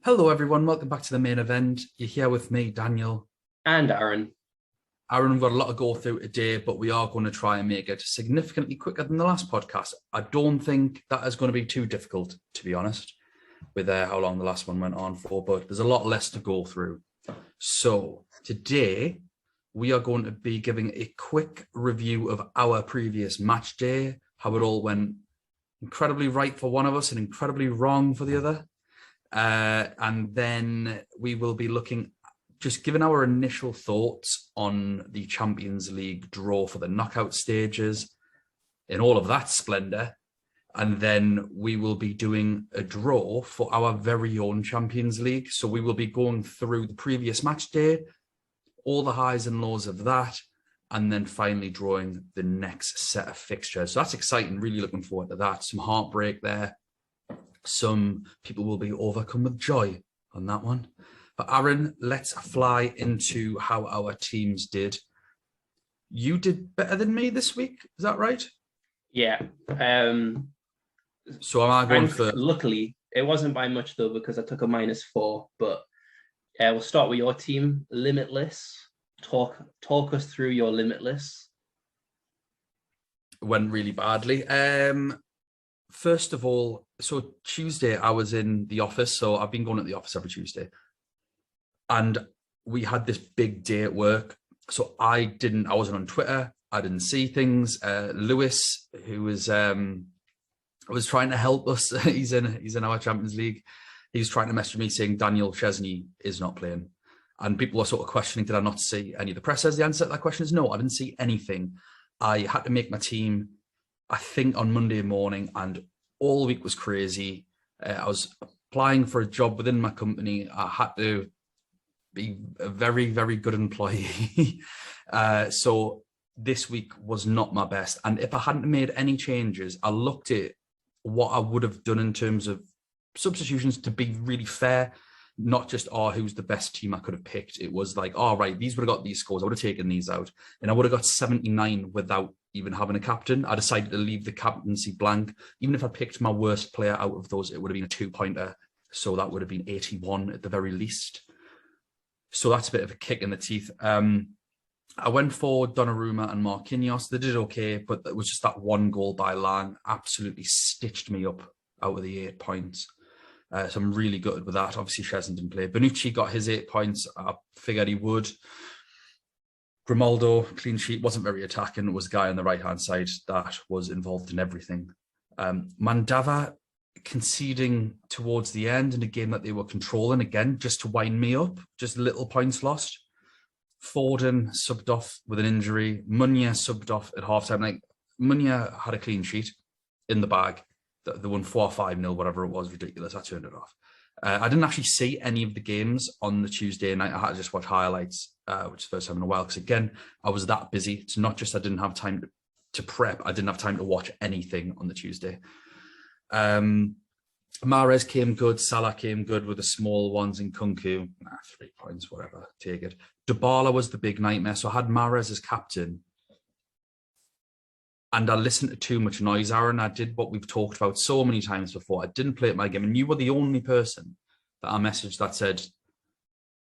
Hello, everyone. Welcome back to the main event. You're here with me, Daniel. And Aaron. Aaron, we've got a lot to go through today, but we are going to try and make it significantly quicker than the last podcast. I don't think that is going to be too difficult, to be honest, with how long the last one went on for, but there's a lot less to go through. So today, we are going to be giving a quick review of our previous match day, how it all went incredibly right for one of us and incredibly wrong for the other. And then we will be just giving our initial thoughts on the Champions League draw for the knockout stages in all of that splendor. And then we will be doing a draw for our very own Champions League. So we will be going through the previous match day, all the highs and lows of that, and then finally drawing the next set of fixtures. So that's exciting. Really looking forward to that. Some heartbreak there. Some people will be overcome with joy on that one. But Aaron, let's fly into how our teams did. You did better than me this week. Is that right? Yeah. So am I going for... Luckily, it wasn't by much, though, because I took a -4. But we'll start with your team, Limitless. Talk us through your Limitless. Went really badly. First of all, so Tuesday I was in the office. So I've been going to the office every Tuesday. And we had this big day at work. So I wasn't on Twitter. I didn't see things. Lewis, who was trying to help us, he's in our Champions League. He was trying to message me saying Daniel Chesney is not playing. And people were sort of questioning, did I not see any of the pressers? The answer to that question is no, I didn't see anything. I had to make my team, I think, on Monday morning, and all week was crazy. I was applying for a job within my company. I had to be a very, very good employee. So this week was not my best. And if I hadn't made any changes, I looked at what I would have done in terms of substitutions to be really fair, not just, who's the best team I could have picked. It was like, right, these would have got these scores. I would have taken these out. And I would have got 79 without even having a captain. I decided to leave the captaincy blank. Even if I picked my worst player out of those, it would have been a 2-pointer. So that would have been 81 at the very least. So that's a bit of a kick in the teeth. I went for Donnarumma and Marquinhos. They did okay, but it was just that one goal by Lang absolutely stitched me up out of the 8 points. So I'm really gutted with that. Obviously, Chesney didn't play. Bonucci got his 8 points. I figured he would. Grimaldo, clean sheet, wasn't very attacking. It was the guy on the right-hand side that was involved in everything. Mandava conceding towards the end in a game that they were controlling, again, just to wind me up, just little points lost. Foden subbed off with an injury. Munya subbed off at halftime. Like, Munya had a clean sheet in the bag. They won 4-5-0, whatever it was, ridiculous. I turned it off. I didn't actually see any of the games on the Tuesday night. I had to just watch highlights, which is the first time in a while. Because again, I was that busy. It's not just I didn't have time to prep. I didn't have time to watch anything on the Tuesday. Mahrez came good. Salah came good with the small ones in Kunku. 3 points, whatever. Take it. Dybala was the big nightmare. So I had Mahrez as captain. And I listened to too much noise, Aaron. I did what we've talked about so many times before. I didn't play at my game. And you were the only person that I messaged that said,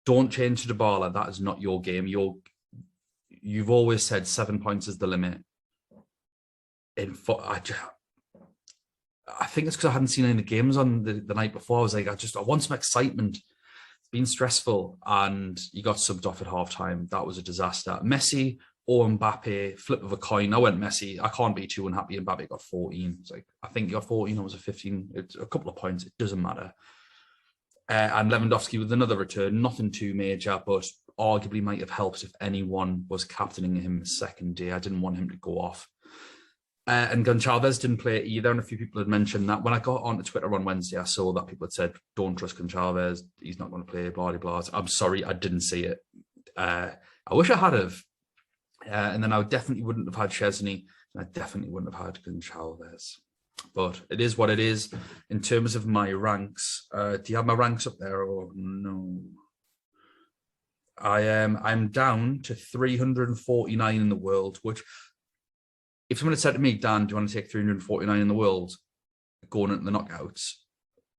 don't change to Dybala. That is not your game. You've always said 7 points is the limit. I think it's because I hadn't seen any of the games on the night before. I was like, I want some excitement. It's been stressful. And you got subbed off at halftime. That was a disaster. Messi or Mbappe, flip of a coin. I went Messi. I can't be too unhappy. Mbappe got 14. It's like, I think he got 14. It was a 15. It's a couple of points. It doesn't matter. And Lewandowski with another return. Nothing too major, but arguably might have helped if anyone was captaining him second day. I didn't want him to go off. And Goncalves didn't play either. And a few people had mentioned that. When I got onto Twitter on Wednesday, I saw that people had said, don't trust Goncalves. He's not going to play, blah, blah, blah. I'm sorry, I didn't see it. I wish I had have. And then I definitely wouldn't have had Chesney, and I definitely wouldn't have had Goncalves. But it is what it is. In terms of my ranks, do you have my ranks up there or no? I'm down to 349 in the world, which, if someone had said to me, Dan, do you want to take 349 in the world going into the knockouts?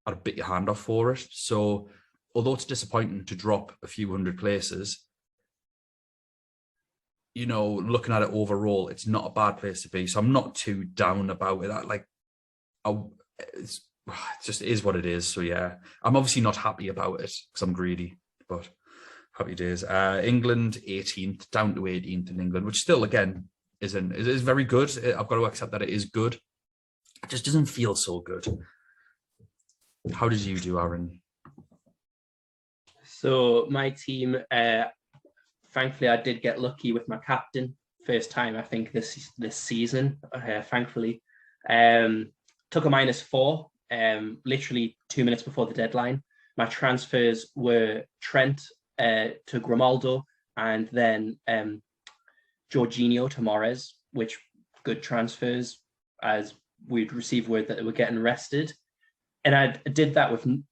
I'd bit your hand off for it. So although it's disappointing to drop a few hundred places, looking at it overall, it's not a bad place to be. So I'm not too down about it. It just is what it is. So yeah, I'm obviously not happy about it because I'm greedy, but happy days. England 18th, down to 18th in England, which still again is very good. I've got to accept that it is good. It just doesn't feel so good. How did you do, Aaron? So my team, thankfully, I did get lucky with my captain. First time I think this season. Thankfully, took a -4. Literally 2 minutes before the deadline. My transfers were Trent to Grimaldo, and then Jorginho to Mahrez, which good transfers, as we'd received word that they were getting rested. And I did that with and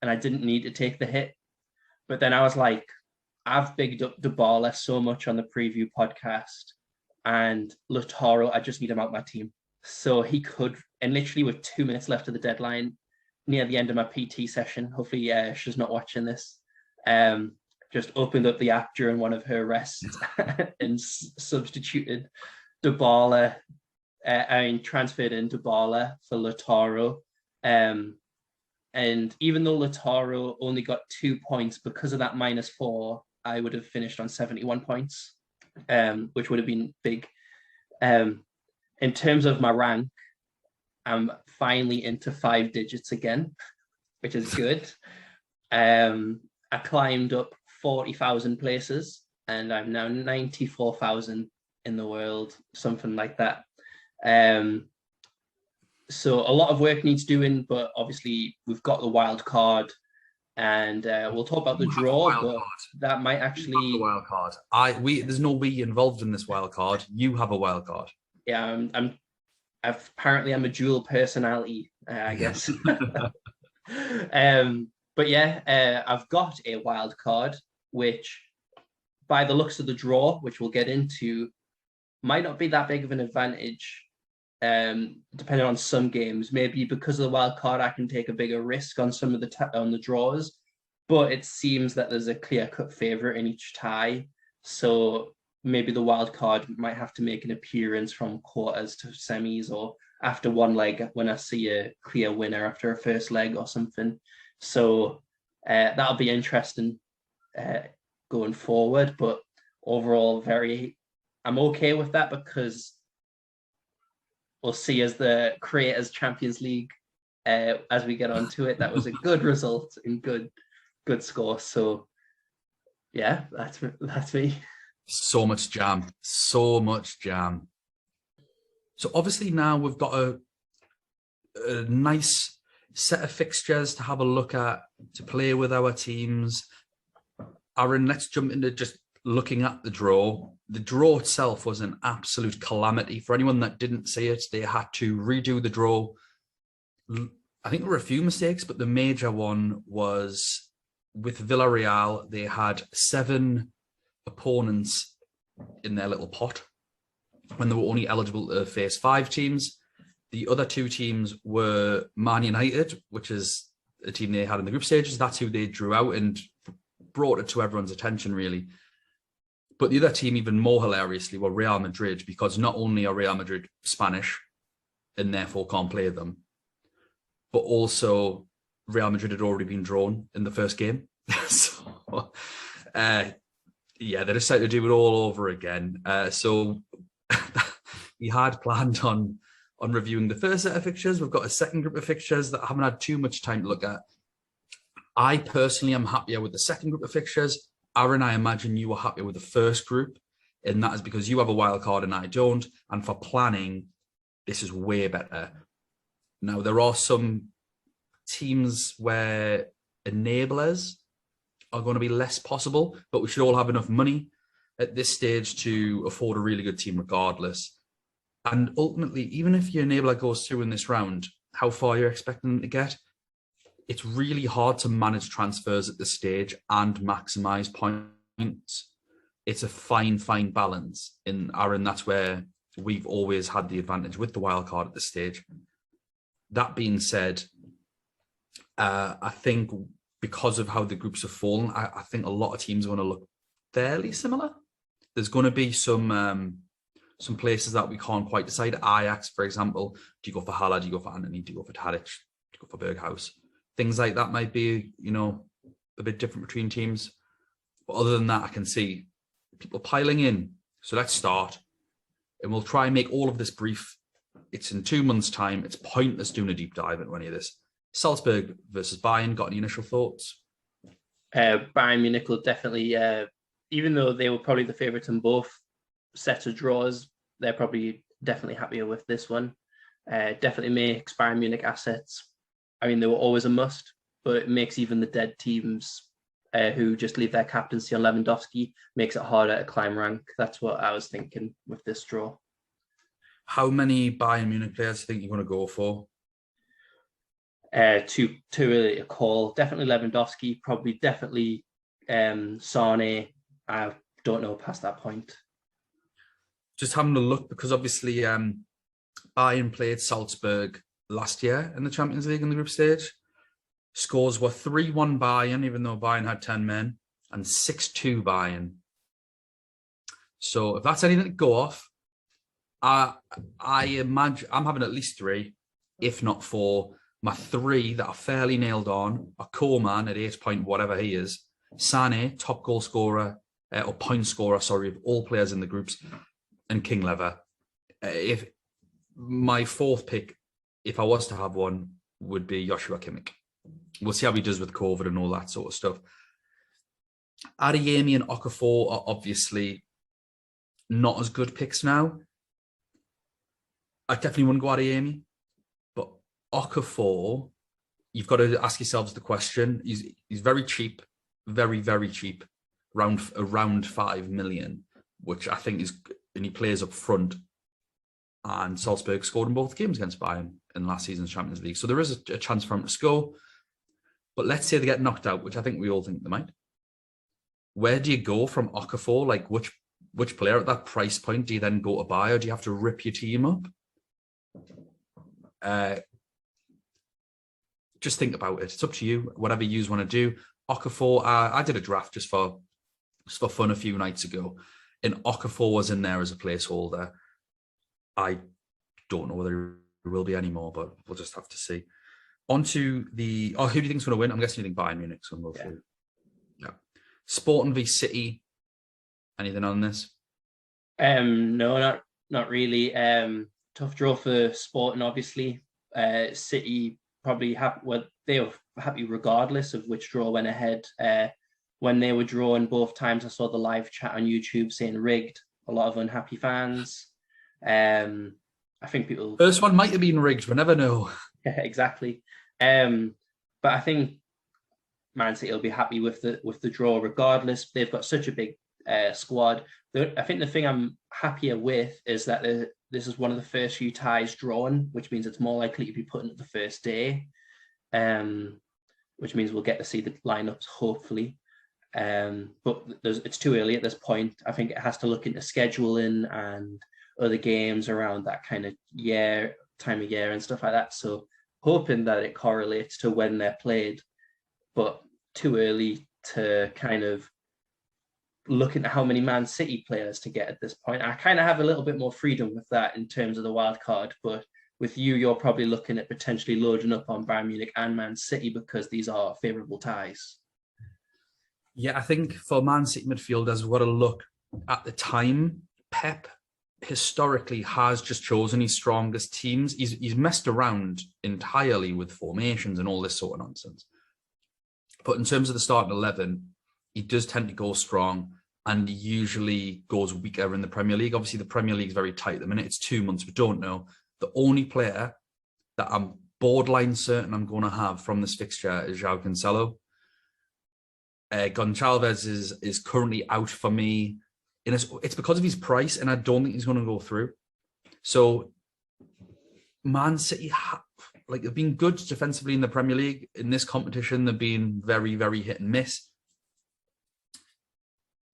I didn't need to take the hit. But then I was like, I've bigged up Dybala so much on the preview podcast, and Lautaro, I just need him out my team. So he could, and literally with 2 minutes left of the deadline, near the end of my PT session, hopefully she's not watching this, just opened up the app during one of her rests and substituted Dybala, transferred in Dybala for Lautaro. And even though Lautaro only got 2 points because of that -4, I would have finished on 71 points, which would have been big. In terms of my rank, I'm finally into 5 digits again, which is good. I climbed up 40,000 places, and I'm now 94,000 in the world, something like that. So a lot of work needs doing, but obviously we've got the wild card, and we'll talk about the draw, but that might actually... The wild card. There's no we involved in this wild card. You have a wild card. Yeah, apparently I'm a dual personality, I guess. But yeah, I've got a wild card, which by the looks of the draw, which we'll get into, might not be that big of an advantage, depending on some games. Maybe because of the wild card, I can take a bigger risk on some of on the draws, but it seems that there's a clear-cut favourite in each tie. So maybe the wild card might have to make an appearance from quarters to semis, or after one leg when I see a clear winner after a first leg or something. So that'll be interesting going forward. But overall, I'm okay with that, because we'll see as the Creators Champions League as we get onto it. That was a good result and good score. So yeah, that's me. So much jam. So obviously now we've got a nice set of fixtures to have a look at, to play with our teams. Aaron, let's jump into just looking at the draw. The draw itself was an absolute calamity. For anyone that didn't see it, they had to redo the draw. I think there were a few mistakes, but the major one was with Villarreal. They had 7 opponents in their little pot when they were only eligible to face 5 teams. The other 2 teams were Man United, which is a team they had in the group stages. That's who they drew out and brought it to everyone's attention, really. But the other team, even more hilariously, were Real Madrid, because not only are Real Madrid Spanish and therefore can't play them, but also Real Madrid had already been drawn in the first game. So, yeah, they decided to do it all over again. So we had planned on reviewing the first set of fixtures. We've got a second group of fixtures that I haven't had too much time to look at. I personally am happier with the second group of fixtures. Aaron, I imagine you were happier with the first group, and that is because you have a wild card and I don't. And for planning, this is way better. Now, there are some teams where enablers are going to be less possible, but we should all have enough money at this stage to afford a really good team regardless. And ultimately, even if your enabler goes through in this round, how far you're expecting them to get, it's really hard to manage transfers at this stage and maximize points. It's a fine balance. In Aaron, that's where we've always had the advantage with the wild card at this stage. That being said, I think because of how the groups have fallen, I think a lot of teams are going to look fairly similar. There's going to be some places that we can't quite decide. Ajax, for example, do you go for Haller? Do you go for Antony? Do you go for Tadic? Do you go for Berghaus? Things like that might be, a bit different between teams. But other than that, I can see people piling in. So let's start. And we'll try and make all of this brief. It's in 2 months' time. It's pointless doing a deep dive into any of this. Salzburg versus Bayern. Got any initial thoughts? Bayern Munich will definitely, even though they were probably the favourites in both sets of draws, they're probably definitely happier with this one. Definitely makes Bayern Munich assets. I mean, they were always a must, but it makes even the dead teams who just leave their captaincy on Lewandowski, makes it harder to climb rank. That's what I was thinking with this draw. How many Bayern Munich players do you think you're going to go for? Too early to call. Definitely Lewandowski, definitely Sane. I don't know past that point. Just having a look, because obviously Bayern played Salzburg last year in the Champions League in the group stage. Scores were 3-1 Bayern, even though Bayern had 10 men, and 6-2 Bayern. So if that's anything to go off, I imagine I'm having at least 3, if not 4. My 3 that are fairly nailed on are Koeman at 8 point whatever he is, Sané, top goal scorer, or point scorer, of all players in the groups, and King Lever. If my 4th pick, if I was to have one, would be Joshua Kimmich. We'll see how he does with COVID and all that sort of stuff. Adeyemi and Okafor are obviously not as good picks now. I definitely wouldn't go Adeyemi, but Okafor, you've got to ask yourselves the question. He's very cheap, very, very cheap, around 5 million, which I think is, and he plays up front. And Salzburg scored in both games against Bayern in last season's Champions League. So there is a chance for him to score. But let's say they get knocked out, which I think we all think they might. Where do you go from Okafor? Like, which player at that price point do you then go to buy, or do you have to rip your team up? Just think about it. It's up to you. Whatever you want to do. Okafor, I did a draft just for fun a few nights ago, and Okafor was in there as a placeholder. I don't know whether there will be any more, but we'll just have to see. On to who do you think's going to win? I'm guessing you think Bayern Munich's going to go through. Yeah. Sporting v City. Anything on this? No, not really. Tough draw for Sporting, obviously. City probably they were happy regardless of which draw went ahead. When they were drawn both times, I saw the live chat on YouTube saying rigged. A lot of unhappy fans. I think people. First one might have been rigged. We never know. Yeah, exactly. But I think Man City will be happy with the draw regardless. They've got such a big squad. I think the thing I'm happier with is that this is one of the first few ties drawn, which means it's more likely to be put in the first day, which means we'll get to see the lineups hopefully. But it's too early at this point. I think it has to look into scheduling and other games around that kind of time of year and stuff like that. So hoping that it correlates to when they're played, but too early to kind of look into how many Man City players to get at this point. I kind of have a little bit more freedom with that in terms of the wild card, but with you're probably looking at potentially loading up on Bayern Munich and Man City because these are favourable ties. Yeah, I think for Man City midfielders, we've got to look at the time. Pep historically has just chosen his strongest teams. He's messed around entirely with formations and all this sort of nonsense. But in terms of the starting 11, he does tend to go strong and he usually goes weaker in the Premier League. Obviously, the Premier League is very tight at the minute. It's 2 months. We don't know. The only player that I'm borderline certain I'm going to have from this fixture is João Cancelo. Gonçalves is currently out for me. And it's because of his price, and I don't think he's going to go through. So, Man City, they've been good defensively in the Premier League. In this competition, they've been very, very hit and miss.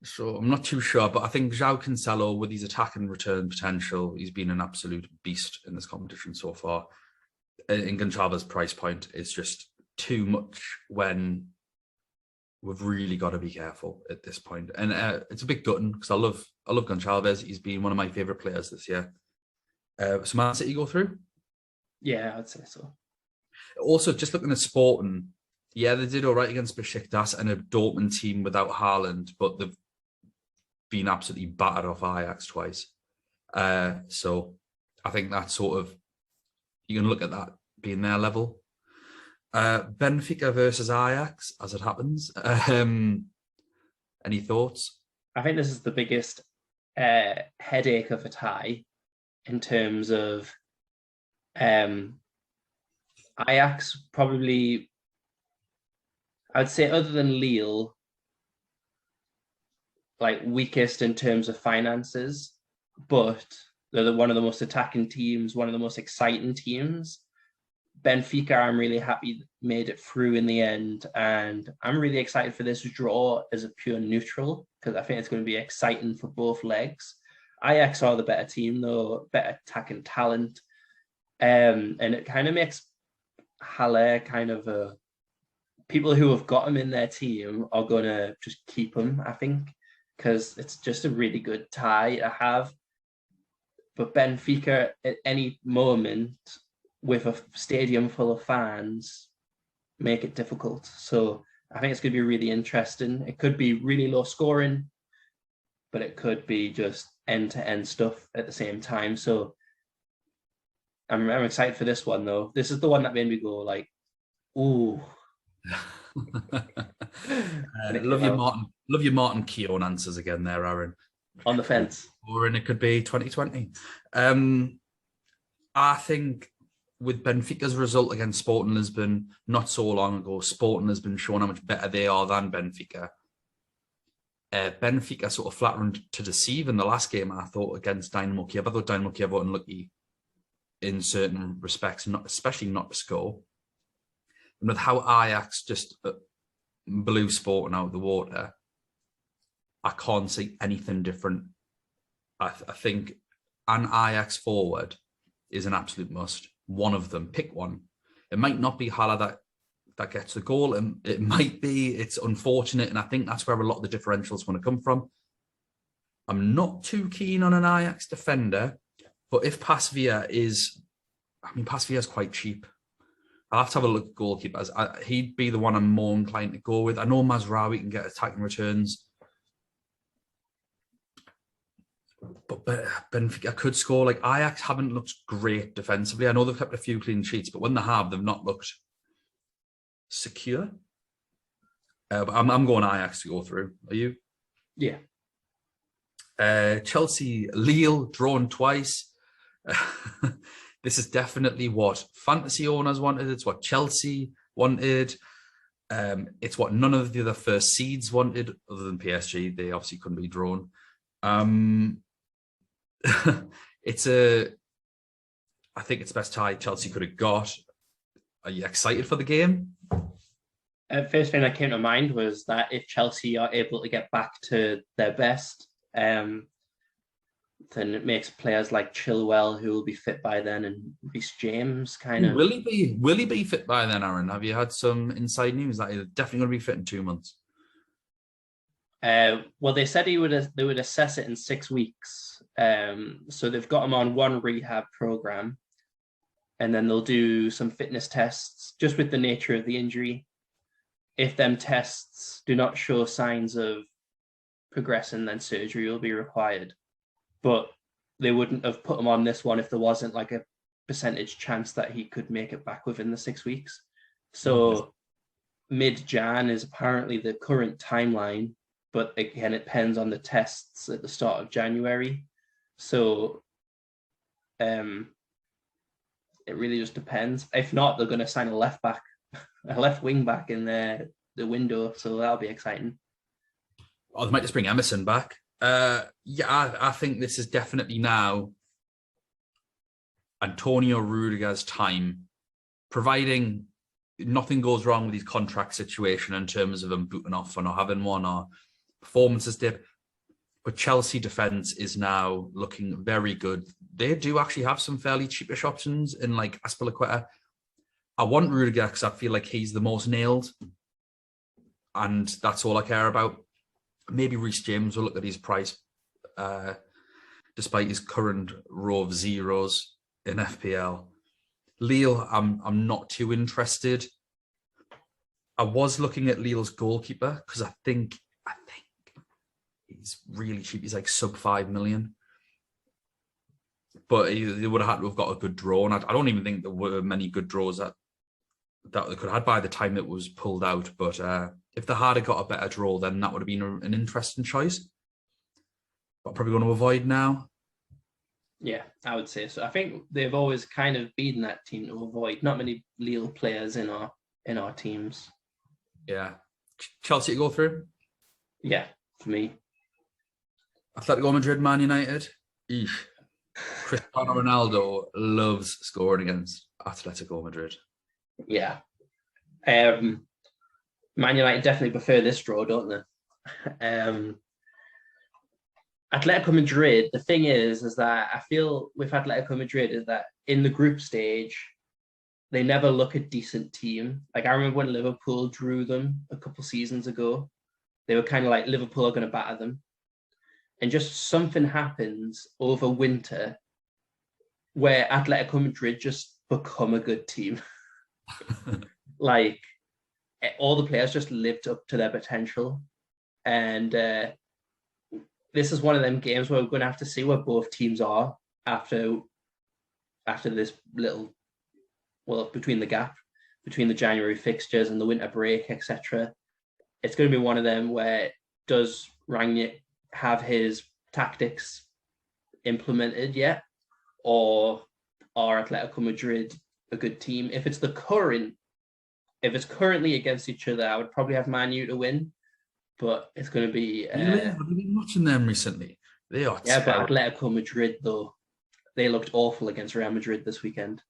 So I'm not too sure, but I think João Cancelo, with his attack and return potential, he's been an absolute beast in this competition so far. And Gonçalves' price point is just too much when we've really got to be careful at this point. And it's a bit gutting because I love Gonçalves. He's been one of my favourite players this year. So Man City go through? Yeah, I'd say so. Also, just looking at Sporting, yeah, they did all right against Besiktas and a Dortmund team without Haaland, but they've been absolutely battered off Ajax twice. So I think that's sort of, you can look at that being their level. Benfica versus Ajax, as it happens. Any thoughts? I think this is the biggest headache of a tie in terms of Ajax probably, I'd say other than Lille, like weakest in terms of finances, but they're one of the most attacking teams, one of the most exciting teams. Benfica, I'm really happy made it through in the end, and I'm really excited for this draw as a pure neutral because I think it's going to be exciting for both legs. Ajax are the better team, though, better attacking talent, and it kind of makes Halle kind of a people who have got him in their team are going to just keep him, I think, because it's just a really good tie to have. But Benfica, at any moment, with a stadium full of fans, make it difficult. So I think it's going to be really interesting. It could be really low scoring, but it could be just end-to-end stuff at the same time. So I'm excited for this one, though. This is the one that made me go like, ooh. Love your Martin Keown answers again there, Aaron. On the fence. Or it could be 2020. I think with Benfica's result against Sporting Lisbon not so long ago, Sporting has been shown how much better they are than Benfica. Benfica sort of flattened to deceive in the last game, I thought, against Dynamo Kiev. I thought Dynamo Kiev were unlucky in certain respects, especially not to score. And with how Ajax just blew Sporting out of the water, I can't see anything different. I think an Ajax forward is an absolute must. One of them, pick one. It might not be Haller that gets the goal, and it might be. It's unfortunate, and I think that's where a lot of the differentials want to come from. I'm not too keen on an Ajax defender, but if Pasveer is, Pasveer is quite cheap. I'll have to have a look at goalkeepers. He'd be the one I'm more inclined to go with. I know Mazraoui can get attacking returns, but Benfica could score. Like Ajax haven't looked great defensively. I know they've kept a few clean sheets, but when they have, they've not looked secure. But I'm going Ajax to go through. Are you? Yeah. Chelsea, Lille, drawn twice. This is definitely what fantasy owners wanted. It's what Chelsea wanted. It's what none of the other first seeds wanted, other than PSG. They obviously couldn't be drawn. I think it's the best tie Chelsea could have got. Are you excited for the game? First thing that came to mind was that if Chelsea are able to get back to their best, then it makes players like Chilwell, who will be fit by then, and Reece James kind of. Will he be fit by then, Aaron? Have you had some inside news that he's definitely going to be fit in 2 months? Well, they said they would assess it in 6 weeks. So they've got him on one rehab program, and then they'll do some fitness tests just with the nature of the injury. If them tests do not show signs of progressing, then surgery will be required. But they wouldn't have put him on this one if there wasn't like a percentage chance that he could make it back within the 6 weeks. So mid-Jan is apparently the current timeline, but again, it depends on the tests at the start of January. So it really just depends. If not, they're going to sign a left wing back in the window. So that'll be exciting. Oh, they might just bring Emerson back. I think this is definitely now Antonio Rudiger's time, providing nothing goes wrong with his contract situation in terms of him booting off or not having one or performances dip. But Chelsea defence is now looking very good. They do actually have some fairly cheapish options in like Azpilicueta. I want Rudiger because I feel like he's the most nailed. and that's all I care about. Maybe Reece James will look at his price, despite his current row of zeros in FPL. Lille, I'm not too interested. I was looking at Lille's goalkeeper because I think he's really cheap. He's like sub 5 million. But they would have had to have got a good draw. And I don't even think there were many good draws that they could have had by the time it was pulled out. But if they had got a better draw, then that would have been an interesting choice. But probably going to avoid now. Yeah, I would say so. I think they've always kind of been that team to avoid. Not many Lille players in our teams. Yeah. Chelsea to go through? Yeah, for me. Atletico Madrid, Man United? Eesh. Cristiano Ronaldo loves scoring against Atletico Madrid. Yeah. Man United definitely prefer this draw, don't they? Atletico Madrid, the thing is that I feel with Atletico Madrid is that in the group stage, they never look a decent team. Like I remember when Liverpool drew them a couple seasons ago, they were kind of like Liverpool are going to batter them. And just something happens over winter where Atletico Madrid just become a good team. Like all the players just lived up to their potential. And this is one of them games where we're going to have to see where both teams are after this little, well, between the gap, between the January fixtures and the winter break, etc. It's going to be one of them where does Rangnick have his tactics implemented yet? Or are Atletico Madrid a good team? If it's currently against each other, I would probably have Man U to win. But it's going to be... Have you been watching them recently? They are terrible. But Atletico Madrid, though, they looked awful against Real Madrid this weekend.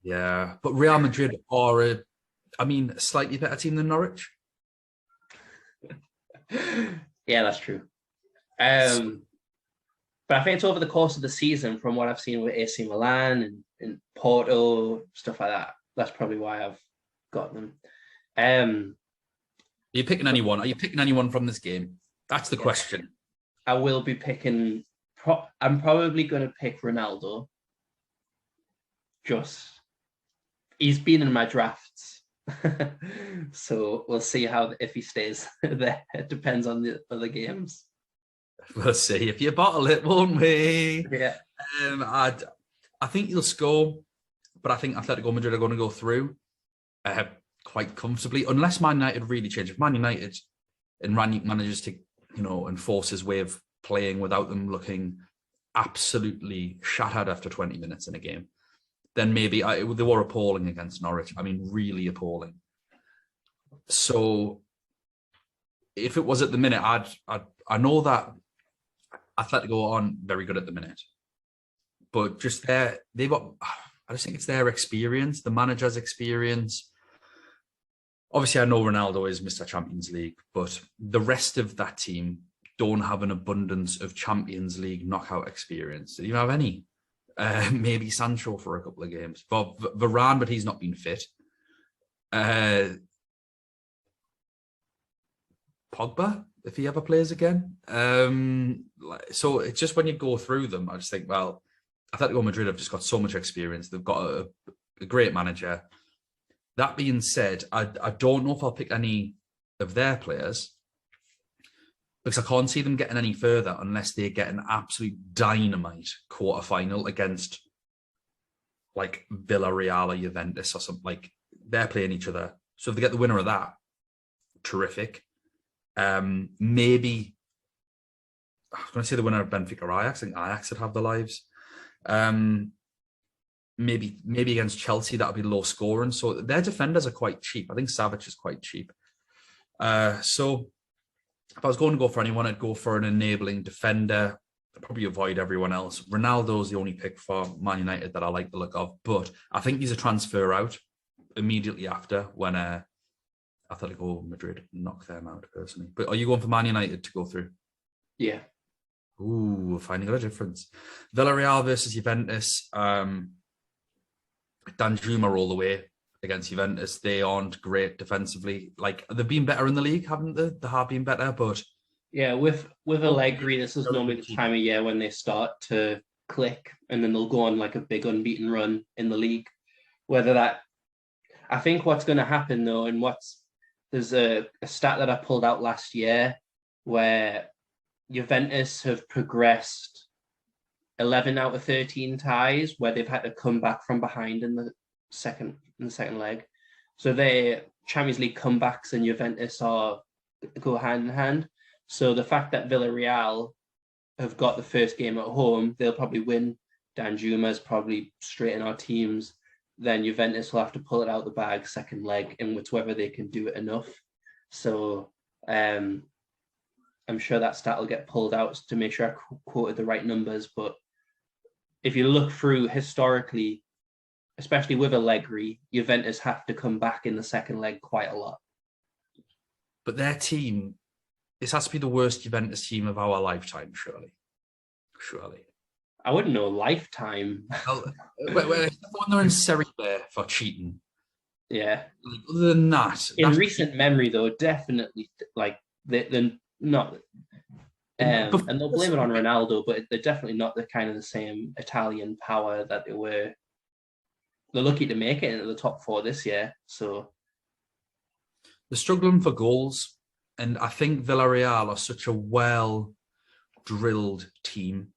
Yeah, but Real Madrid are a slightly better team than Norwich. Yeah, that's true. But I think it's over the course of the season, from what I've seen with AC Milan and Porto, stuff like that. That's probably why I've got them. Are you picking anyone? Are you picking anyone from this game? That's the question. I will be picking... I'm probably going to pick Ronaldo. He's been in my drafts. So we'll see if he stays there. It depends on the other games. We'll see. If you bottle it, won't we? Yeah. I think he'll score, but I think Atletico Madrid are going to go through quite comfortably, unless Man United really change. If Man United and Rangnick manages to, enforce his way of playing without them looking absolutely shattered after 20 minutes in a game, then maybe they were appalling against Norwich. I mean, really appalling. So if it was at the minute, I know that Atletico aren't very good at the minute, but just I just think it's their experience, the manager's experience. Obviously, I know Ronaldo is Mr. Champions League, but the rest of that team don't have an abundance of Champions League knockout experience. Do you have any? Maybe Sancho for a couple of games. For Varane, but he's not been fit. Pogba, if he ever plays again. So it's just when you go through them, I just think, well, Atletico Madrid have just got so much experience. They've got a great manager. That being said, I don't know if I'll pick any of their players because I can't see them getting any further unless they get an absolute dynamite quarterfinal against like Villarreal or Juventus or something. Like they're playing each other. So if they get the winner of that, terrific. Maybe I was going to say the winner of Benfica or Ajax. I think Ajax would have the lives. Maybe against Chelsea, that'll be low scoring. So their defenders are quite cheap. I think Savic is quite cheap. So if I was going to go for anyone, I'd go for an enabling defender. I'd probably avoid everyone else. Ronaldo's the only pick for Man United that I like the look of, but I think he's a transfer out immediately after when Atletico Madrid knock them out, personally. But are you going for Man United to go through? Yeah. Ooh, finding a difference. Villarreal versus Juventus. Danjuma all the way. against Juventus. They aren't great defensively. Like, they've been better in the league, haven't they? They have been better, but Yeah, with Allegri, this is normally the time of year when they start to click, and then they'll go on like a big unbeaten run in the league. I think what's going to happen though, and there's a stat that I pulled out last year where Juventus have progressed 11 out of 13 ties where they've had to come back from behind in the second leg. So their Champions League comebacks and Juventus go hand in hand. So the fact that Villarreal have got the first game at home, they'll probably win. Danjuma's probably straighten our teams. Then Juventus will have to pull it out the bag second leg, and it's whether they can do it enough. So I'm sure that stat will get pulled out to make sure I quoted the right numbers. But if you look through historically, especially with Allegri, Juventus have to come back in the second leg quite a lot. But their team, this has to be the worst Juventus team of our lifetime, surely. Surely. I wouldn't know lifetime. When they're in Serie B for cheating. Yeah. Like, other than that. In recent memory, though, definitely, like, they're not... and they'll blame it on Ronaldo, but they're definitely not the same Italian power that they were. They're lucky to make it into the top four this year, so... They're struggling for goals, and I think Villarreal are such a well-drilled team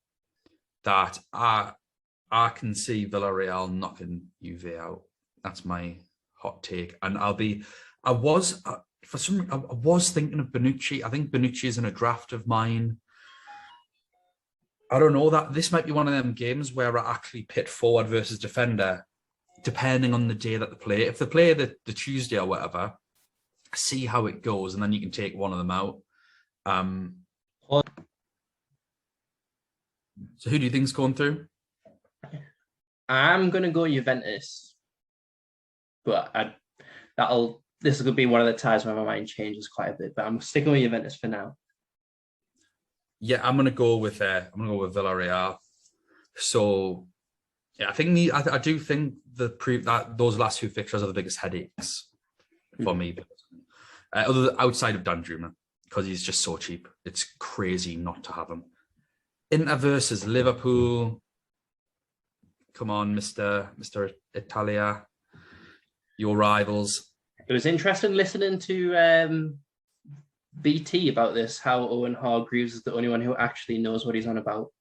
that I can see Villarreal knocking Juve out. That's my hot take. And I was thinking of Bonucci. I think Bonucci is in a draft of mine. I don't know, that this might be one of them games where I actually pit forward versus defender, depending on the day that they play. If they play the Tuesday or whatever, see how it goes, and then you can take one of them out. So who do you think's going through? I'm going to go Juventus, but this could be one of the times where my mind changes quite a bit. But I'm sticking with Juventus for now. Yeah, I'm going to go with Villarreal. So yeah, I do think that those last two fixtures are the biggest headaches for me. Outside of Danjuma, because he's just so cheap. It's crazy not to have him. Inter versus Liverpool. Come on, Mr. Italia. Your rivals. It was interesting listening to BT about this, how Owen Hargreaves is the only one who actually knows what he's on about.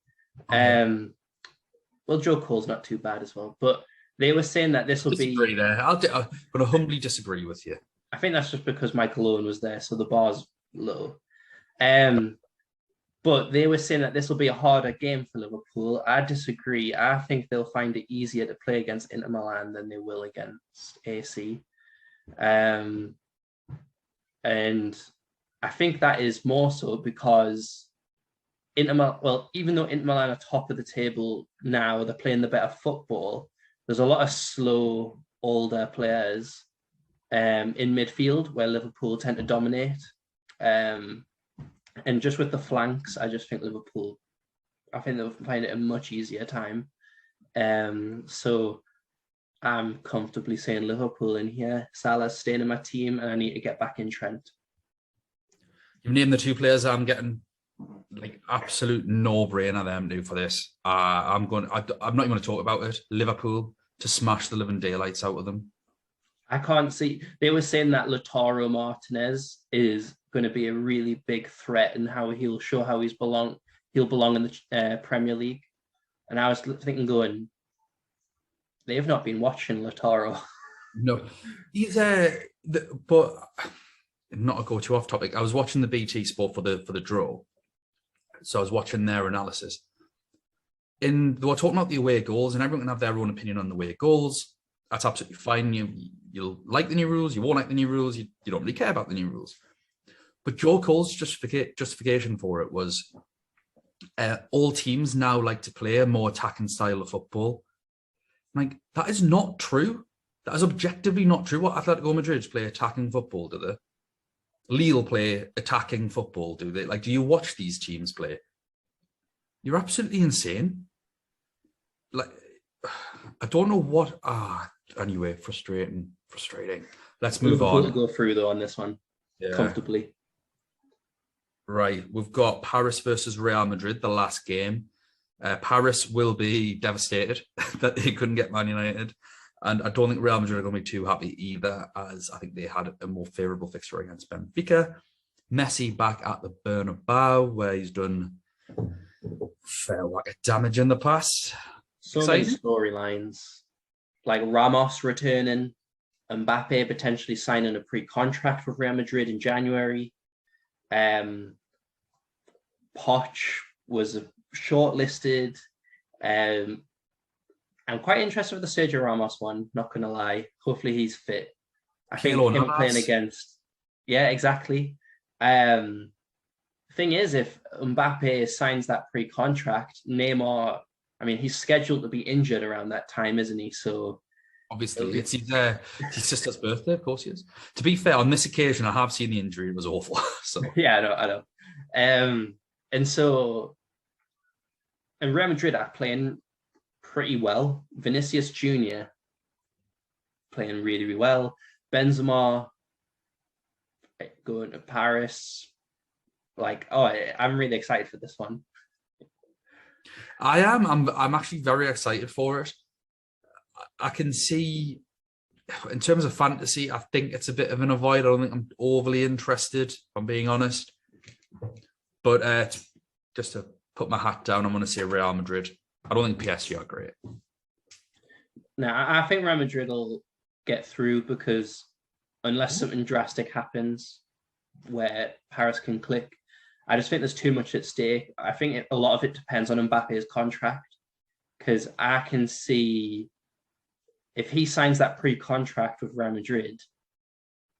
Well, Joe Cole's not too bad as well, but they were saying that this will be... there. I'm going to humbly disagree with you. I think that's just because Michael Owen was there, so the bar's low. But they were saying that this will be a harder game for Liverpool. I disagree. I think they'll find it easier to play against Inter Milan than they will against AC. And I think that is more so because even though Inter Milan are top of the table now, they're playing the better football. There's a lot of slow, older players in midfield where Liverpool tend to dominate. And just with the flanks, I think they'll find it a much easier time. So I'm comfortably saying Liverpool in here. Salah's staying in my team, and I need to get back in Trent. You've named the two players I'm getting like absolute no-brainer them do for this. I'm not even going to talk about it. Liverpool to smash the living daylights out of them. I can't see. They were saying that Lautaro Martinez is going to be a really big threat and how he'll show how he'll belong in the Premier League. And I was thinking, they've not been watching Lautaro. No, he's but not to go too off topic. I was watching the BT Sport for the draw, so I was watching their analysis. They were talking about the away goals, and everyone can have their own opinion on the away goals. That's absolutely fine. You'll like the new rules, you won't like the new rules, you don't really care about the new rules. But Joe Cole's justification for it was all teams now like to play a more attacking style of football. Like, that is not true. That is objectively not true. What Atletico Madrid play attacking football, do they? Lille play attacking football, do they? Like, do you watch these teams play? You're absolutely insane. Like, I don't know what... Anyway, frustrating. Frustrating. Let's move Liverpool to on. go through though on this one comfortably. Right, we've got Paris versus Real Madrid, the last game. Paris will be devastated that they couldn't get Man United. And I don't think Real Madrid are going to be too happy either, as I think they had a more favourable fixture against Benfica. Messi back at the Bernabeu, where he's done fair whack of damage in the past. So many storylines, like Ramos returning, Mbappe potentially signing a pre-contract with Real Madrid in January. Poch was shortlisted. I'm quite interested with the Sergio Ramos one, not going to lie. Hopefully he's fit. I think him playing against... Yeah, exactly. Thing is, if Mbappe signs that pre-contract, Neymar, I mean, he's scheduled to be injured around that time, isn't he? So obviously, it's his sister's birthday, of course he is. To be fair, on this occasion, I have seen the injury. It was awful. So yeah, I know. And so, and Real Madrid are playing pretty well. Vinicius Jr. playing really, really well. Benzema going to Paris. Like, I'm really excited for this one. I am. I'm actually very excited for it. I can see, in terms of fantasy, I think it's a bit of an avoid. I don't think I'm overly interested, if I'm being honest. But just to put my hat down, I'm going to say Real Madrid. I don't think PSG are great. No, I think Real Madrid will get through because unless something drastic happens where Paris can click, I just think there's too much at stake. I think a lot of it depends on Mbappe's contract, because I can see if he signs that pre-contract with Real Madrid,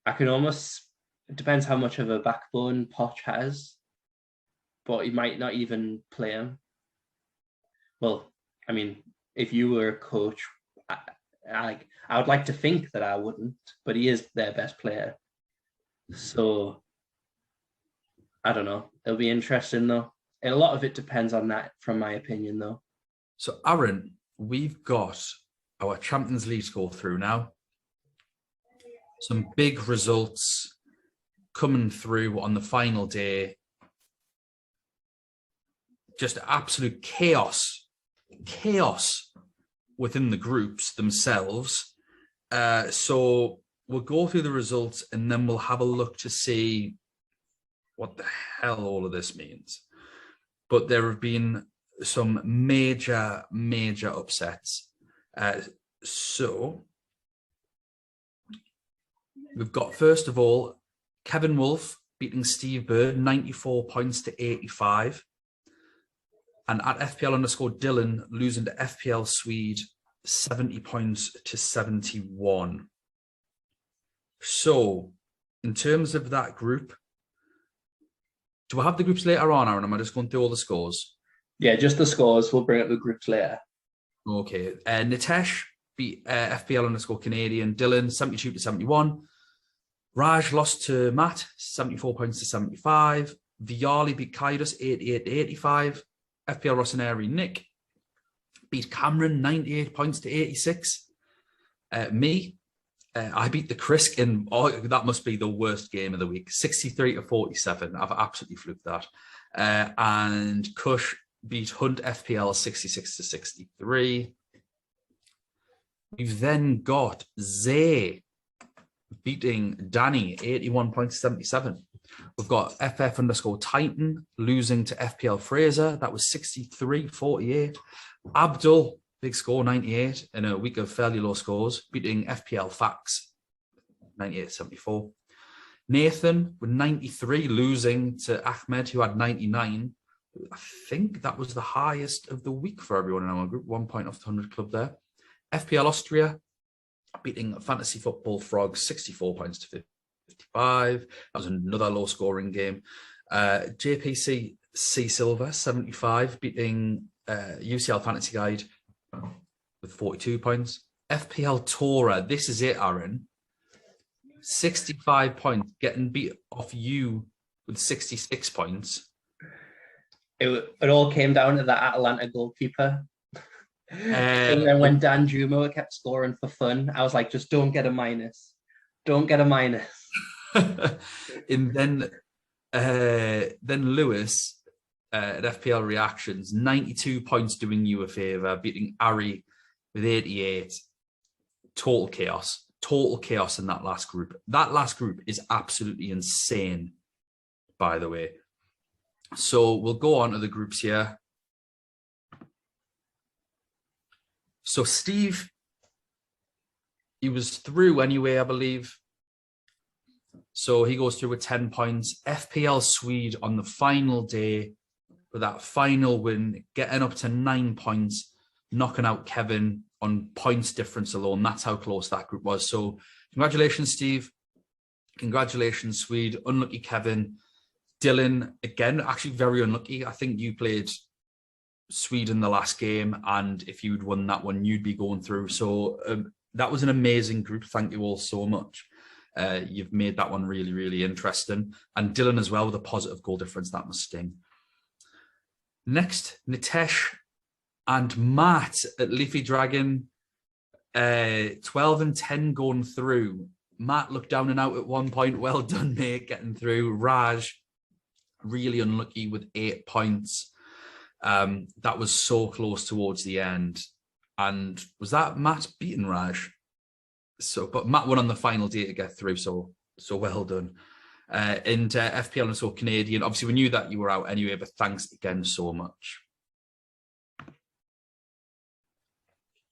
I can almost, it depends how much of a backbone Poch has, but he might not even play him. Well, I mean, if you were a coach, I would like to think that I wouldn't, but he is their best player. So I don't know. It'll be interesting though. And a lot of it depends on that, from my opinion, though. So, Aaron, we've got our Champions League score through now. Some big results coming through on the final day. Just absolute chaos within the groups themselves. So we'll go through the results and then we'll have a look to see what the hell all of this means. But there have been some major upsets. So we've got, first of all, Kevin Wolf beating Steve Bird 94 points to 85. And at FPL_Dylan losing to FPL Swede 70 points to 71. So in terms of that group, do I have the groups later on, Aaron? Am I just going through all the scores? Yeah, just the scores. We'll bring up the groups later. Okay. Nitesh beat FPL_Canadian Dylan 72 to 71. Raj lost to Matt 74 points to 75. Viali beat Kaidos 88 to 85. FPL Rossoneri Nick beat Cameron 98 points to 86. I beat the Krisk in, that must be the worst game of the week, 63 to 47. I've absolutely fluked that. And Kush beat Hunt FPL 66 to 63. We've then got Zay beating Danny 81 points to 77. We've got FF_Titan losing to FPL Fraser. That was 63-48. Abdul, big score, 98 in a week of fairly low scores, beating FPL Fax 98-74. Nathan with 93 losing to Ahmed, who had 99. I think that was the highest of the week for everyone in our group. 1 point off the 100 club there. FPL Austria beating Fantasy Football Frogs 64 points to 55. That was another low scoring game. JPC C Silver 75 beating UCL Fantasy Guide with 42 points. FPL Tora, this is it, Aaron. 65 points, getting beat off you with 66 points. It all came down to that Atalanta goalkeeper. And then when Dan Jumo kept scoring for fun, I was like, just don't get a minus. Don't get a minus. And then Lewis at FPL Reactions, 92 points doing you a favour, beating Ari with 88. Total chaos in that last group. That last group is absolutely insane, by the way. So we'll go on to the groups here. So Steve, he was through anyway, I believe. So he goes through with 10 points. FPL Swede on the final day with that final win, getting up to 9 points, knocking out Kevin on points difference alone. That's how close that group was. So congratulations, Steve. Congratulations, Swede. Unlucky Kevin. Dylan, again, actually very unlucky. I think you played Sweden the last game, and if you'd won that one, you'd be going through. So that was an amazing group. Thank you all so much. You've made that one really, really interesting. And Dylan as well with a positive goal difference. That must sting. Next, Nitesh and Matt at Leafy Dragon. 12 and 10 going through. Matt looked down and out at one point. Well done, mate, getting through. Raj, really unlucky with 8 points. That was so close towards the end. And was that Matt beating Raj? But Matt won on the final day to get through, so well done. And FPL and so Canadian. Obviously, we knew that you were out anyway, but thanks again so much.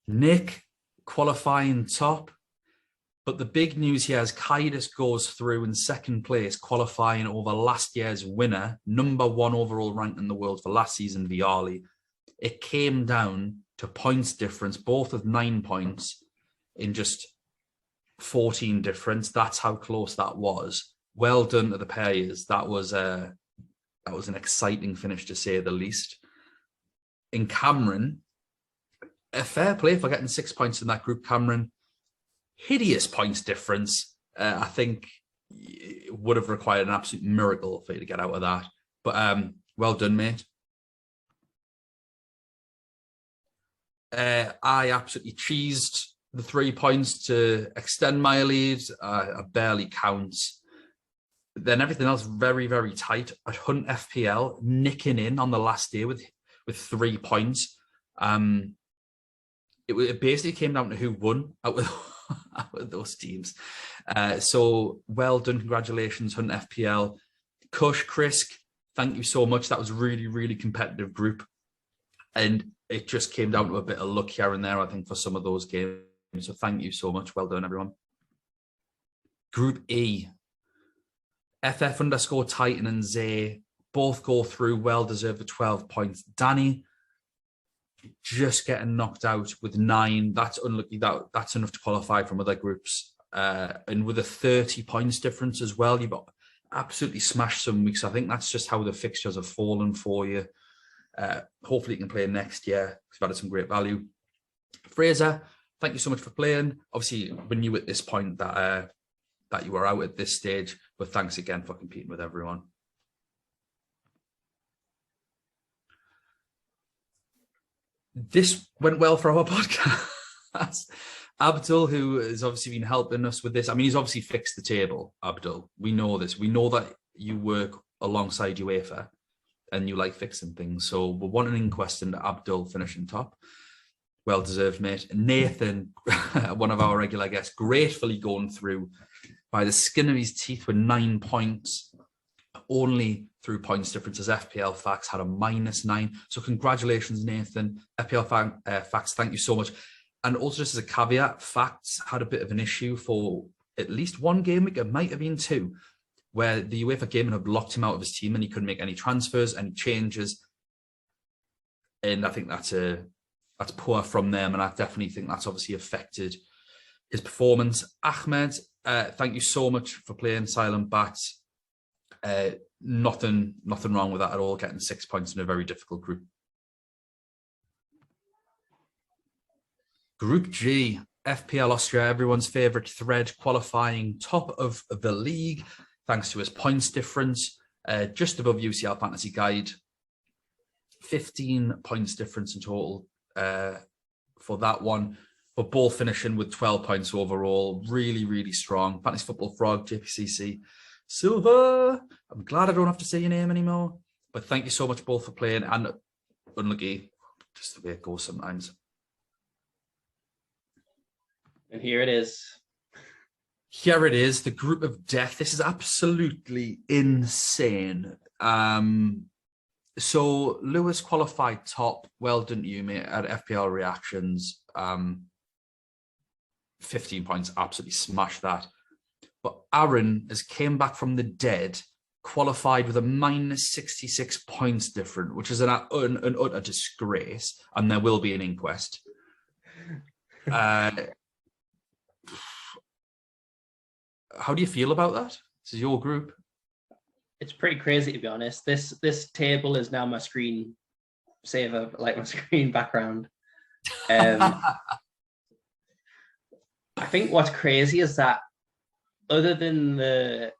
Nick qualifying top. But the big news here is Kaitis goes through in second place, qualifying over last year's winner, number 1 overall ranked in the world for last season, Villarreal. It came down to points difference, both of 9 points in just 14 difference. That's how close that was. Well done to the players. That was an exciting finish, to say the least. In Cameron, a fair play for getting 6 points in that group, Cameron. Hideous points difference. I think it would have required an absolute miracle for you to get out of that. But well done, mate. I absolutely cheesed the 3 points to extend my lead. I barely count. Then everything else very, very tight. At Hunt FPL, nicking in on the last day with 3 points. It basically came down to who won out with those teams. So well done. Congratulations, Hunt FPL. Kush, Chris, thank you so much. That was a really, really competitive group. And it just came down to a bit of luck here and there, I think, for some of those games. So thank you so much. Well done, everyone. Group E. FF_Titan and Zay both go through, well deserved for 12 points. Danny just getting knocked out with 9. That's unlucky. That's enough to qualify from other groups. And with a 30 points difference as well, you've absolutely smashed some weeks. I think that's just how the fixtures have fallen for you. Hopefully you can play next year. You've added some great value. Fraser, thank you so much for playing. Obviously, we knew at this point that you were out at this stage, but thanks again for competing with everyone. This went well for our podcast. Abdul, who has obviously been helping us with this. I mean, he's obviously fixed the table, Abdul. We know this. We know that you work alongside UEFA and you like fixing things. So we're wanting in question to Abdul finishing top. Well deserved, mate. Nathan, one of our regular guests, gratefully going through by the skin of his teeth with 9 points, only through points differences. FPL Facts had a -9. So congratulations, Nathan. FPL Facts, thank you so much. And also, just as a caveat, Facts had a bit of an issue for at least one game week. It might have been 2, where the UEFA Gaming Hub locked him out of his team and he couldn't make any transfers, any changes. And I think that's poor from them. And I definitely think that's obviously affected his performance. Ahmed, thank you so much for playing Silent Bats. Nothing wrong with that at all, getting 6 points in a very difficult group. Group G, FPL Austria, everyone's favourite thread, qualifying top of the league, thanks to his points difference, just above UCL Fantasy Guide. 15 points difference in total for that one. But both finishing with 12 points overall. Really, really strong. Fantasy Football Frog, JPCC, Silver. I'm glad I don't have to say your name anymore. But thank you so much both for playing. And unlucky, just the way it goes sometimes. And here it is. Here it is, the group of death. This is absolutely insane. So Lewis qualified top. Well done to you, mate, at FPL reactions. 15 points, absolutely smashed that. But Aaron has came back from the dead, qualified with a minus 66 points different, which is an utter disgrace. And there will be an inquest. How do you feel about that? This is your group. It's pretty crazy, to be honest. This table is now my screen saver, like my screen background. I think what's crazy is that other than the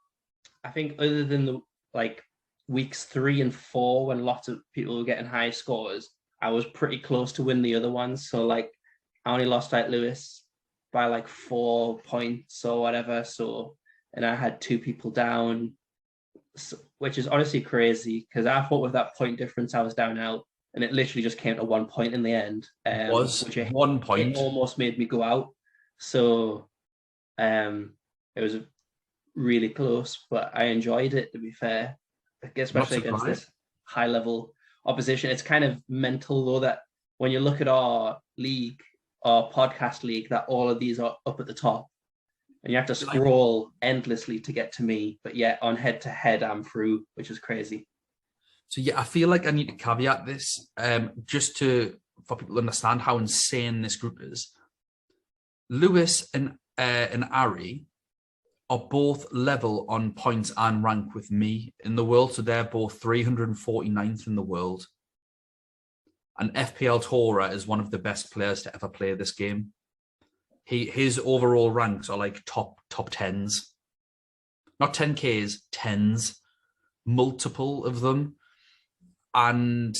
like weeks 3 and 4 when lots of people were getting high scores, I was pretty close to win the other ones. So like I only lost like Lewis by like 4 points or whatever. So, and I had 2 people down, so, which is honestly crazy because I thought with that point difference I was down out, and it literally just came to 1 point in the end. Which 1 point. It almost made me go out. So, it was really close, but I enjoyed it, to be fair, especially against this high level opposition. It's kind of mental though that when you look at our league, our podcast league, that all of these are up at the top and you have to scroll endlessly to get to me, but yet on head to head I'm through, which is crazy. So yeah, I feel like I need to caveat this just for people to understand how insane this group is. Lewis and Ari are both level on points and rank with me in the world, so they're both 349th in the world. And FPL Torah is one of the best players to ever play this game. His overall ranks are like top 10s. Not 10Ks, 10s. Multiple of them. And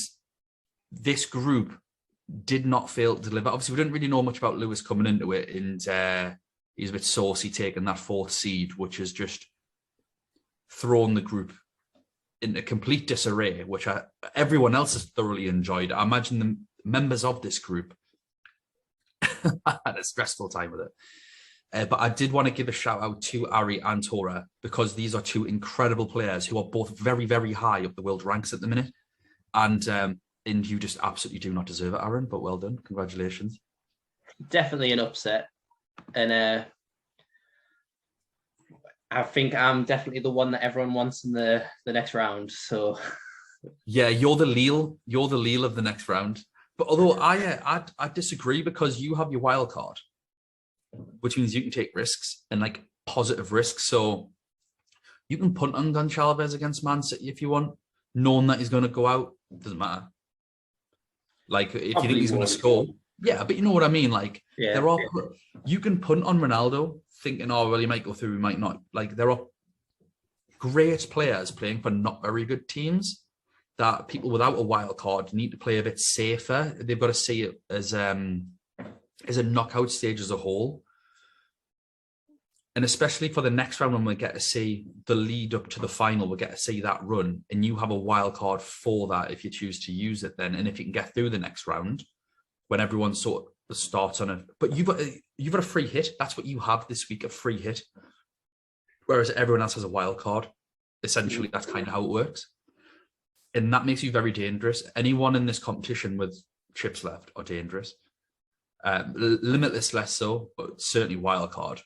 this group did not fail to deliver. Obviously, we didn't really know much about Lewis coming into it, and he's a bit saucy taking that 4th seed, which has just thrown the group in a complete disarray, which everyone else has thoroughly enjoyed. I imagine the members of this group had a stressful time with it. But I did want to give a shout out to Ari and Tora because these are 2 incredible players who are both very, very high up the world ranks at the minute. And you just absolutely do not deserve it, Aaron, but well done. Congratulations. Definitely an upset. And I think I'm definitely the one that everyone wants in the next round. So yeah, you're the Lille of the next round. But although I disagree because you have your wild card, which means you can take risks and like positive risks. So you can punt on Gonçalves against Man City if you want, knowing that he's going to go out. Doesn't matter. Like if you think he's going to score, yeah, but you know what I mean. Like you can punt on Ronaldo, thinking, oh well, he might go through, he might not. Like there are great players playing for not very good teams that people without a wild card need to play a bit safer. They've got to see it as a knockout stage as a whole. And especially for the next round when we get to see the lead up to the final, we'll get to see that run. And you have a wild card for that if you choose to use it then. And if you can get through the next round, when everyone sort of starts on it. But you've got a free hit. That's what you have this week, a free hit. Whereas everyone else has a wild card. Essentially, that's kind of how it works. And that makes you very dangerous. Anyone in this competition with chips left are dangerous. Limitless less so, but certainly wild card.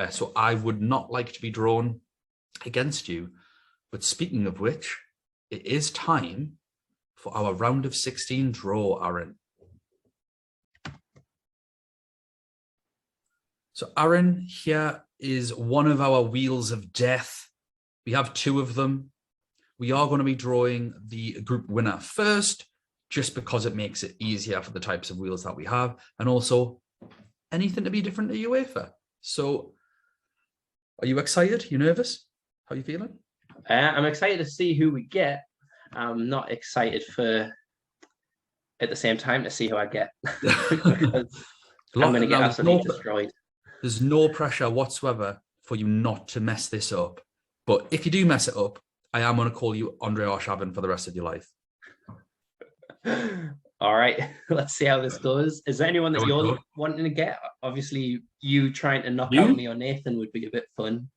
So I would not like to be drawn against you. But speaking of which, it is time for our round of 16 draw, Aaron. So Aaron, here is one of our wheels of death. We have 2 of them. We are going to be drawing the group winner first, just because it makes it easier for the types of wheels that we have. And also anything to be different to UEFA. So are you excited? You nervous? How are you feeling? I'm excited to see who we get. I'm not excited for at the same time to see who I get. Because I'm going to get absolutely destroyed. There's no pressure whatsoever for you not to mess this up. But if you do mess it up, I am going to call you Andre Arshavin for the rest of your life. All right, let's see how this goes. Is there anyone that you're wanting to get? Obviously, you trying to knock out me or Nathan would be a bit fun.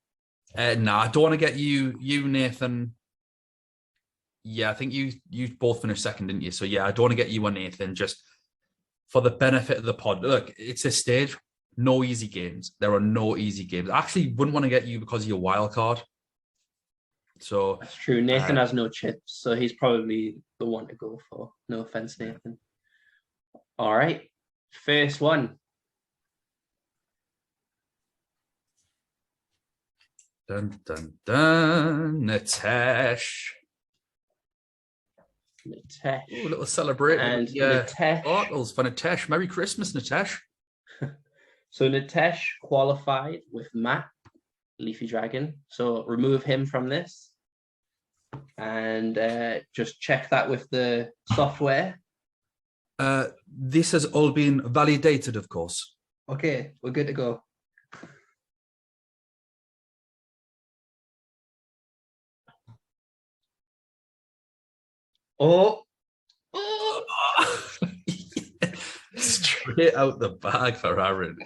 Nah, I don't want to get you, Nathan. Yeah, I think you both finished second, didn't you? So yeah, I don't want to get you or Nathan, just for the benefit of the pod. Look, it's this stage. No easy games. There are no easy games. I actually wouldn't want to get you because of your wild card. So that's true. Nathan has no chips, so he's probably the one to go for. No offense, Nathan. All right, first one. Dun dun dun. Natesh. Natesh. Ooh, a little celebration. And Natesh. Bartles for Natesh. Merry Christmas, Natesh. So Natesh qualified with Matt, Leafy Dragon. So remove him from this. And just check that with the software. This has all been validated, of course. Okay, we're good to go. Oh. Straight out the bag for Aaron.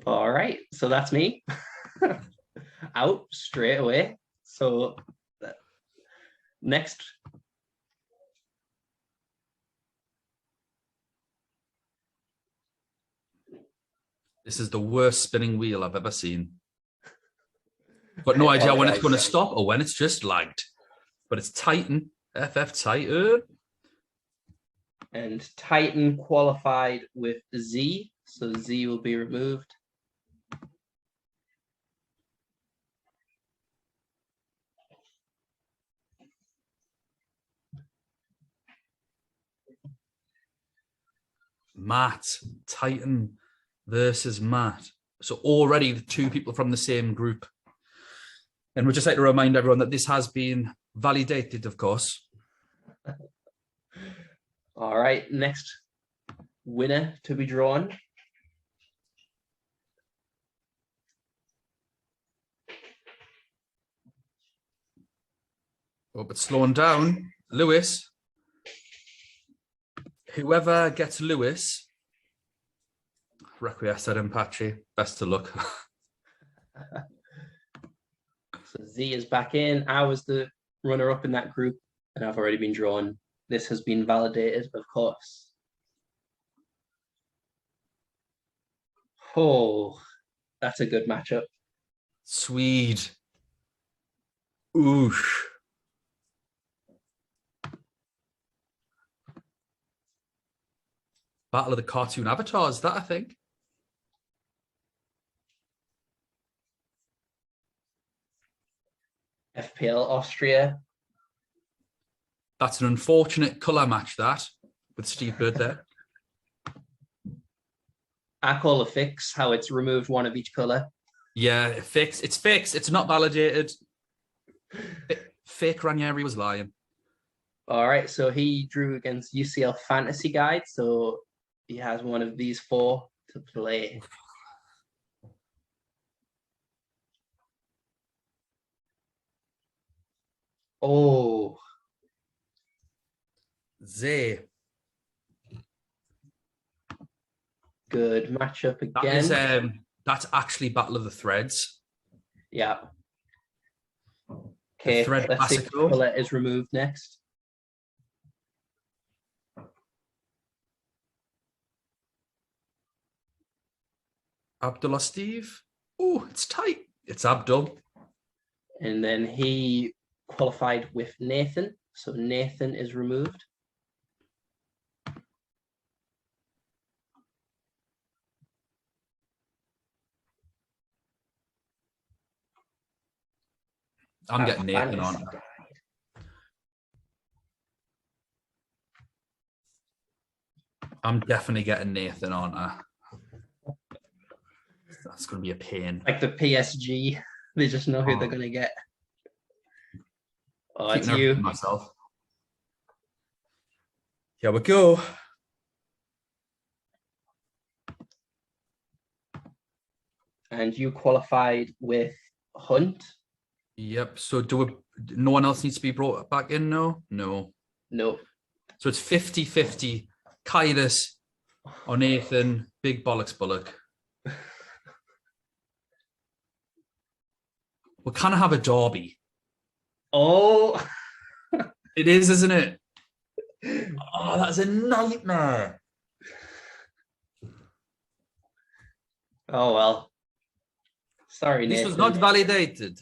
All right, so that's me. Out straight away. So next. This is the worst spinning wheel I've ever seen. But no idea when it's going to stop or when it's just lagged. But it's Titan, FF Titan. And Titan qualified with Z, so Z will be removed. Matt, Titan versus Matt. So already the two people from the same group. And we'd just like to remind everyone that this has been validated, of course. All right, next winner to be drawn. Oh, but slowing down, Lewis. Whoever gets Lewis, Requiescat and Patchy, best of luck. So Z is back in. I was the runner-up in that group, and I've already been drawn. This has been validated, of course. Oh, that's a good matchup. Swede. Oosh. Battle of the Cartoon Avatars, that I think. FPL Austria. That's an unfortunate colour match, that, with Steve Bird there. I call a fix how it's removed one of each colour. Yeah, fixed. It's fixed. It's not validated. Fake Ranieri was lying. All right, so he drew against UCL Fantasy Guide, so he has one of these four to play. Oh. Zay. Good matchup again. That's actually Battle of the Threads. Yeah. Okay, let's see if Colette is removed next. Abdullah Steve. Oh, it's tight. It's Abdul. And then he qualified with Nathan. So Nathan is removed. I'm getting Nathan on. I'm definitely getting Nathan on. That's going to be a pain. Like the PSG, they just know who they're going to get. Oh, it's you. Myself. Here we go. And you qualified with Hunt? Yep. So no one else needs to be brought back in? No? No. No. So it's 50-50. Kaitis or Nathan. Big bollocks Bullock. We kind of have a derby. Oh. It is, isn't it? Oh, that's a nightmare. Oh, well. Sorry, This Nathan. was not validated.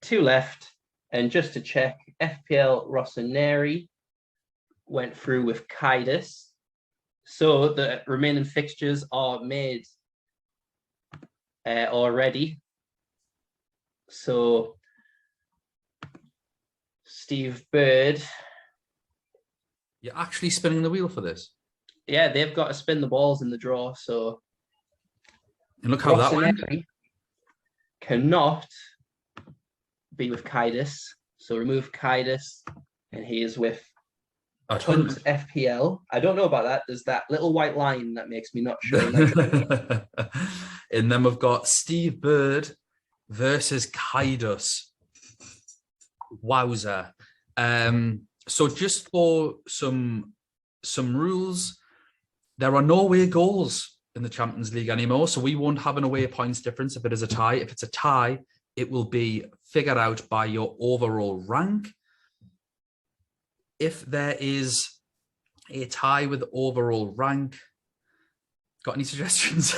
2 left. And just to check, FPL Rossoneri went through with Kaitis. So the remaining fixtures are made already. So Steve Bird. You're actually spinning the wheel for this. Yeah, they've got to spin the balls in the draw. So And look how that went. Cannot be with Kaitis. So remove Kaitis, and he is with Hunt FPL. I don't know about that. There's that little white line that makes me not sure. And then we've got Steve Bird versus Kaidos. Wowza. So just for some rules, there are no away goals in the Champions League anymore, so we won't have an away points difference if it is a tie. If it's a tie, it will be figured out by your overall rank. If there is a tie with overall rank, got any suggestions?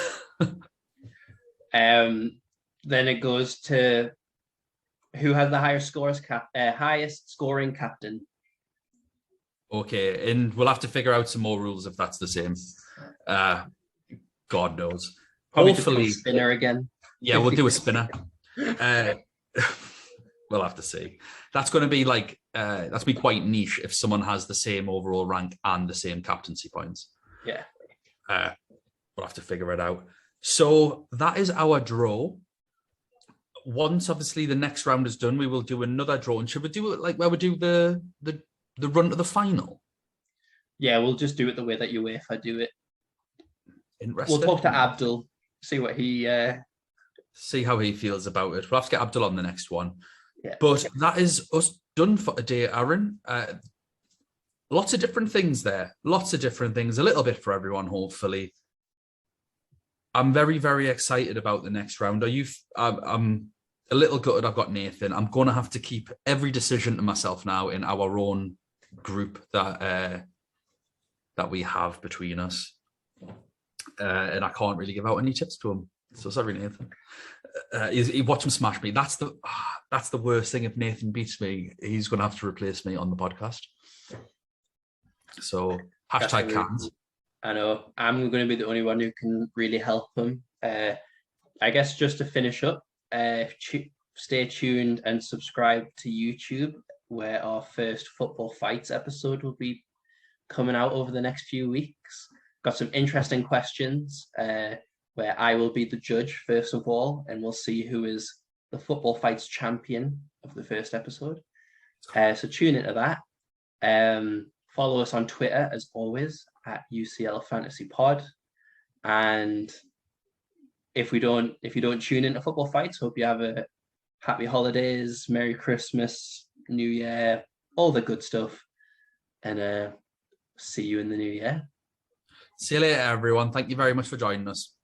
Then it goes to who has the highest scoring captain. Okay, and we'll have to figure out some more rules if that's the same. God knows. Probably Hopefully, a spinner again. Yeah, we'll do a spinner. We'll have to see. That's going to be like that's be quite niche if someone has the same overall rank and the same captaincy points. Yeah, we'll have to figure it out. So that is our draw. Once obviously the next round is done, we will do another draw. And should we do it like where we do the run to the final? Yeah, we'll just do it the way that you UEFA do it. Interesting. We'll talk to Abdul, see what he see how he feels about it. We'll have to get Abdul on the next one. Yeah. But that is us done for today, Aaron. Lots of different things there. Lots of different things. A little bit for everyone, hopefully. I'm very, very excited about the next round. I'm a little gutted I've got Nathan. I'm going to have to keep every decision to myself now in our own group that we have between us. And I can't really give out any tips to him. So sorry, Nathan. He watch him smash me. That's the worst thing. If Nathan beats me, he's going to have to replace me on the podcast. So hashtag can't. I know. I'm going to be the only one who can really help him. I guess just to finish up, stay tuned and subscribe to YouTube, where our first Football Fights episode will be coming out over the next few weeks. Got some interesting questions where I will be the judge, first of all, and we'll see who is the Football Fights champion of the first episode. So tune into that. Follow us on Twitter, as always, at UCL Fantasy Pod. And if you don't tune into Football Fights, hope you have a happy holidays, Merry Christmas, New Year, all the good stuff. And see you in the new year. See you later, everyone. Thank you very much for joining us.